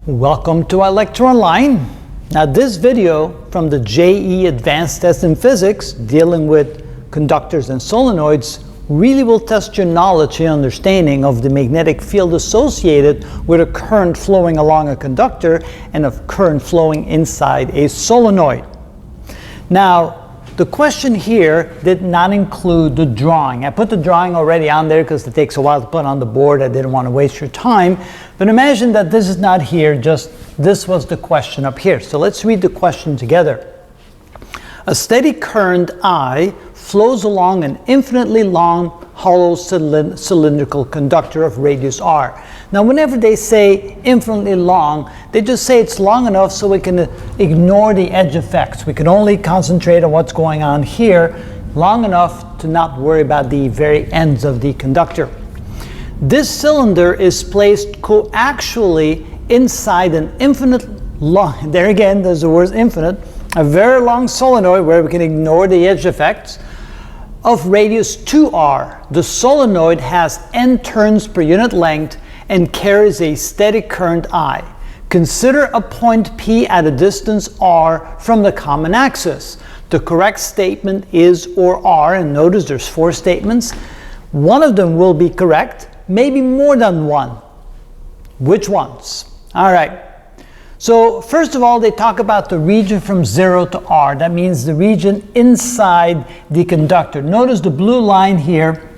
Welcome to our lecture online. Now this video from the JEE Advanced Test in Physics dealing with conductors and solenoids really will test your knowledge and understanding of the magnetic field associated with a current flowing along a conductor and a current flowing inside a solenoid. Now the question here did not include the drawing. I put the drawing already on there because it takes a while to put on the board. I didn't want to waste your time. But imagine that this is not here, just this was the question up here. So let's read the question together. A steady current I flows along an infinitely long hollow cylindrical conductor of radius r. Now whenever they say infinitely long, they just say it's long enough so we can ignore the edge effects. We can only concentrate on what's going on here, long enough to not worry about the very ends of the conductor. This cylinder is placed coaxially inside an infinite long, there again there's the word infinite, a very long solenoid where we can ignore the edge effects, of radius 2r. The solenoid has n turns per unit length and carries a steady current I. Consider a point P at a distance r from the common axis. The correct statement is or are, and notice there's 4 statements. One of them will be correct, maybe more than one. Which ones? All right. So first of all, they talk about the region from 0 to r. That means the region inside the conductor. Notice the blue line here.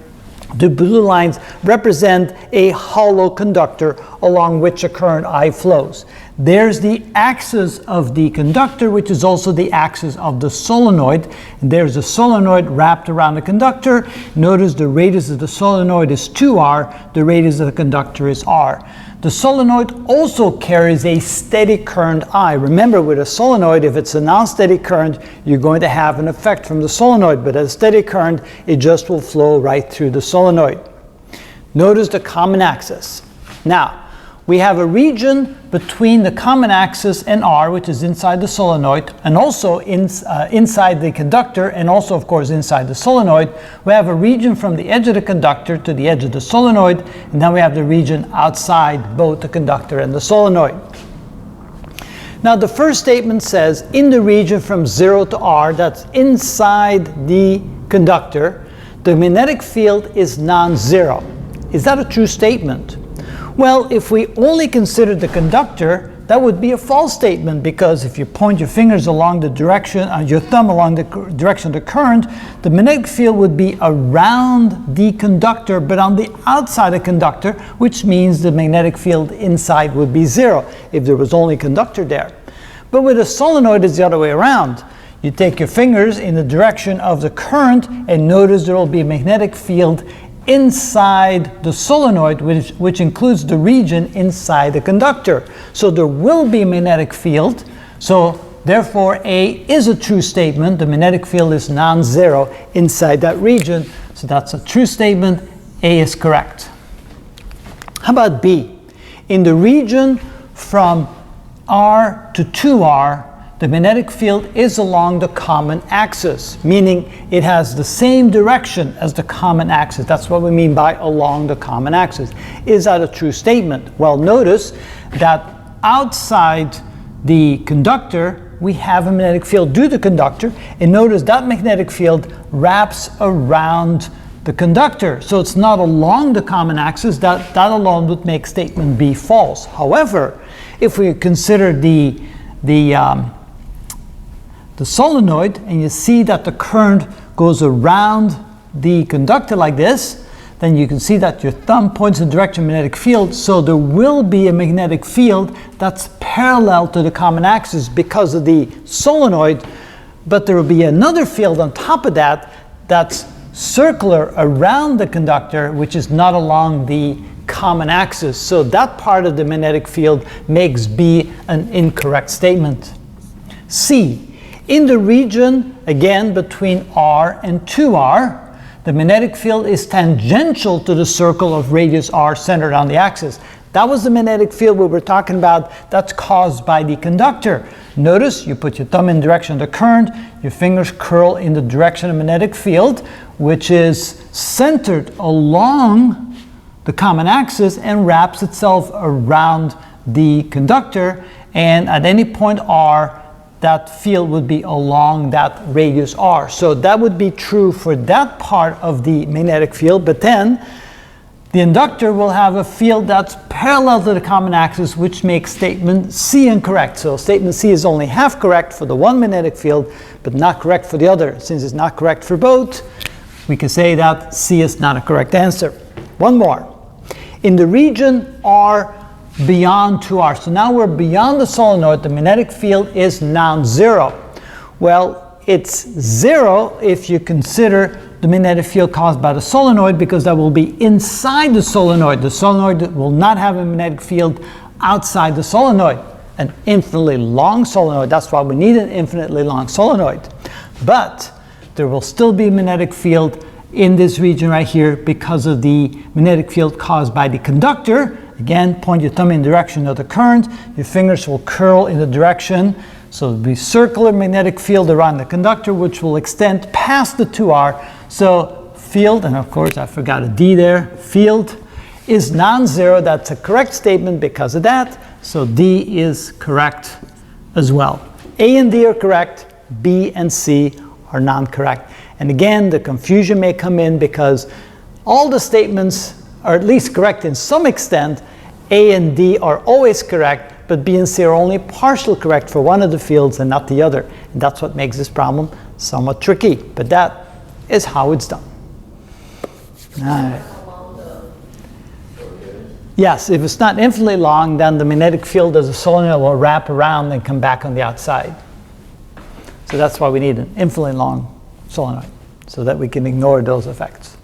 The blue lines represent a hollow conductor along which a current I flows. There's the axis of the conductor, which is also the axis of the solenoid. And there's a solenoid wrapped around the conductor. Notice the radius of the solenoid is 2r. The radius of the conductor is r. The solenoid also carries a steady current I. Remember, with a solenoid, if it's a non-steady current, you're going to have an effect from the solenoid, but at a steady current, it just will flow right through the solenoid. Notice the common axis. Now, we have a region between the common axis and R, which is inside the solenoid, and also inside the conductor, and also, of course, inside the solenoid. We have a region from the edge of the conductor to the edge of the solenoid, and then we have the region outside both the conductor and the solenoid. Now, the first statement says, in the region from 0 to R, that's inside the conductor, the magnetic field is non-zero. Is that a true statement? Well, if we only consider the conductor, that would be a false statement, because if you point your fingers along the direction, your thumb along the direction of the current, the magnetic field would be around the conductor, but on the outside of the conductor, which means the magnetic field inside would be 0 if there was only conductor there. But with a solenoid, it's the other way around. You take your fingers in the direction of the current, and notice there will be a magnetic field inside the solenoid, which includes the region inside the conductor. So there will be a magnetic field. So therefore A is a true statement. The magnetic field is non-zero inside that region. So that's a true statement. A is correct. How about B? In the region from R to 2R, the magnetic field is along the common axis, meaning it has the same direction as the common axis. That's what we mean by along the common axis. Is that a true statement? Well, notice that outside the conductor, we have a magnetic field due to the conductor, and notice that magnetic field wraps around the conductor. So it's not along the common axis. That alone would make statement B false. However, if we consider the solenoid, and you see that the current goes around the conductor like this, then you can see that your thumb points in the direction of the magnetic field, so there will be a magnetic field that's parallel to the common axis because of the solenoid, but there will be another field on top of that that's circular around the conductor, which is not along the common axis. So that part of the magnetic field makes B an incorrect statement. C. In the region, again, between R and 2R, the magnetic field is tangential to the circle of radius r centered on the axis. That was the magnetic field we were talking about that's caused by the conductor. Notice you put your thumb in the direction of the current, your fingers curl in the direction of the magnetic field, which is centered along the common axis and wraps itself around the conductor, and at any point r, that field would be along that radius r. So that would be true for that part of the magnetic field, but then the inductor will have a field that's parallel to the common axis, which makes statement C incorrect. So statement C is only half correct for the one magnetic field, but not correct for the other. Since it's not correct for both, we can say that C is not a correct answer. One more. In the region R beyond 2r, so now we're beyond the solenoid, the magnetic field is non-zero. Well, it's zero if you consider the magnetic field caused by the solenoid, because that will be inside the solenoid. The solenoid will not have a magnetic field outside the solenoid. An infinitely long solenoid, that's why we need an infinitely long solenoid. But there will still be a magnetic field in this region right here because of the magnetic field caused by the conductor. Again, point your thumb in the direction of the current. Your fingers will curl in the direction. So there'll be circular magnetic field around the conductor, which will extend past the 2r. So field, and of course I forgot a D there, field is non-zero. That's a correct statement because of that. So D is correct as well. A and D are correct. B and C are non-correct. And again, the confusion may come in because all the statements are at least correct in some extent. A and D are always correct, but B and C are only partially correct for one of the fields and not the other. And that's what makes this problem somewhat tricky. But that is how it's done. All right. Yes, if it's not infinitely long, then the magnetic field as a solenoid will wrap around and come back on the outside. So that's why we need an infinitely long solenoid, so that we can ignore those effects.